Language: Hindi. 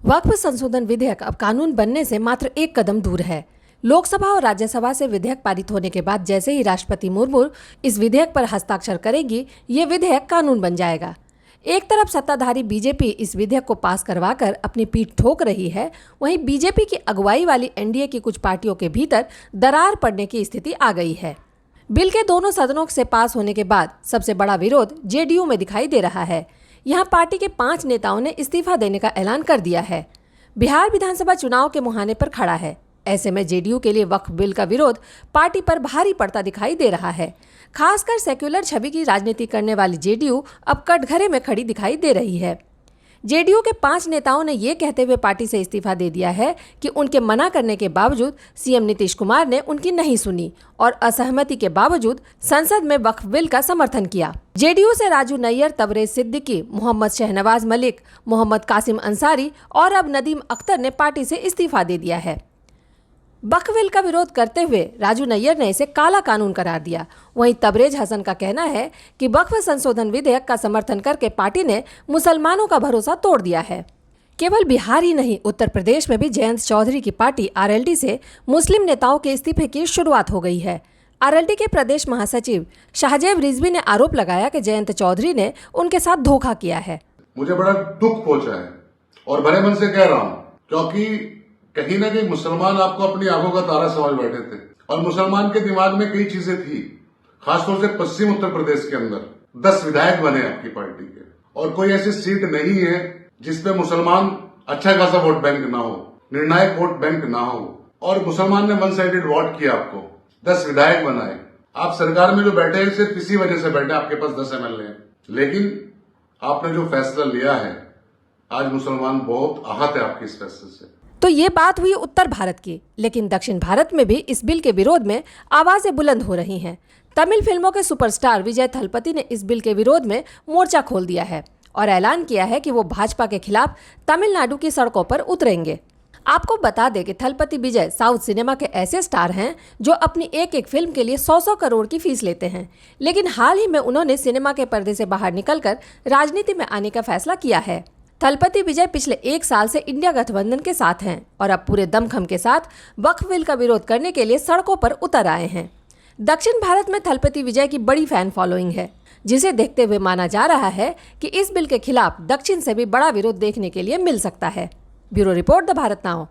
वक्फ संशोधन विधेयक अब कानून बनने से मात्र एक कदम दूर है। लोकसभा और राज्यसभा से विधेयक पारित होने के बाद जैसे ही राष्ट्रपति मुर्मू इस विधेयक पर हस्ताक्षर करेगी, ये विधेयक कानून बन जाएगा। एक तरफ सत्ताधारी बीजेपी इस विधेयक को पास करवाकर अपनी पीठ ठोक रही है, वहीं बीजेपी की अगुवाई वाली एनडीए की कुछ पार्टियों के भीतर दरार पड़ने की स्थिति आ गई है। बिल के दोनों सदनों से पास होने के बाद सबसे बड़ा विरोध जेडीयू में दिखाई दे रहा है। यहाँ पार्टी के 5 नेताओं ने इस्तीफा देने का ऐलान कर दिया है। बिहार विधानसभा चुनाव के मुहाने पर खड़ा है। ऐसे में जेडीयू के लिए वक्फ बिल का विरोध पार्टी पर भारी पड़ता दिखाई दे रहा है। खासकर सेक्युलर छवि की राजनीति करने वाली जेडीयू अब कटघरे में खड़ी दिखाई दे रही है। जेडीयू के 5 नेताओं ने ये कहते हुए पार्टी से इस्तीफा दे दिया है कि उनके मना करने के बावजूद सीएम नीतीश कुमार ने उनकी नहीं सुनी और असहमति के बावजूद संसद में वक्फ बिल का समर्थन किया। जेडीयू से राजू नैयर, तबरेज सिद्दीकी, मोहम्मद शहनवाज मलिक, मोहम्मद कासिम अंसारी और अब नदीम अख्तर ने पार्टी से इस्तीफा दे दिया है। वक्फ बिल का विरोध करते हुए राजू नैयर ने इसे काला कानून करार दिया। वहीं तबरेज हसन का कहना है कि वक्फ संशोधन विधेयक का समर्थन करके पार्टी ने मुसलमानों का भरोसा तोड़ दिया है। केवल बिहार ही नहीं, उत्तर प्रदेश में भी जयंत चौधरी की पार्टी आरएलडी से मुस्लिम नेताओं के इस्तीफे की शुरुआत हो गई है। आरएलडी के प्रदेश महासचिव शाहजेब रिजवी ने आरोप लगाया कि जयंत चौधरी ने उनके साथ धोखा किया है। मुझे बड़ा दुख पहुंचा है और भरे मन से कह रहा हूं, क्योंकि कहीं ना कहीं मुसलमान आपको अपनी आंखों का तारा समझ बैठे थे और मुसलमान के दिमाग में कई चीजें थी। खासतौर से पश्चिम उत्तर प्रदेश के अंदर 10 विधायक बने आपकी पार्टी के, और कोई ऐसी सीट नहीं है जिसपे मुसलमान अच्छा खासा वोट बैंक ना हो, निर्णायक वोट बैंक ना हो, और मुसलमान ने वन साइडेड वोट किया, आपको 10 विधायक बनाए। आप सरकार में जो बैठे हैं सिर्फ इसी वजह से बैठे, आपके पास 10 एमएलए हैं। लेकिन आपने जो फैसला लिया है, आज मुसलमान बहुत आहत है आपके इस फैसले से। तो ये बात हुई उत्तर भारत की, लेकिन दक्षिण भारत में भी इस बिल के विरोध में आवाजें बुलंद हो रही हैं। तमिल फिल्मों के सुपरस्टार विजय थलपति ने इस बिल के विरोध में मोर्चा खोल दिया है और ऐलान किया है कि वो भाजपा के खिलाफ तमिलनाडु की सड़कों पर उतरेंगे। आपको बता दें कि थलपति विजय साउथ सिनेमा के ऐसे स्टार हैं जो अपनी एक एक फिल्म के लिए 100-100 करोड़ की फीस लेते हैं, लेकिन हाल ही में उन्होंने सिनेमा के पर्दे से बाहर निकलकर राजनीति में आने का फैसला किया है। थलपति विजय पिछले 1 साल से इंडिया गठबंधन के साथ हैं और अब पूरे दमखम के साथ वक्फ बिल का विरोध करने के लिए सड़कों पर उतर आए हैं। दक्षिण भारत में थलपति विजय की बड़ी फैन फॉलोइंग है, जिसे देखते हुए माना जा रहा है कि इस बिल के खिलाफ दक्षिण से भी बड़ा विरोध देखने के लिए मिल सकता है। Bureau report, the Bharat now.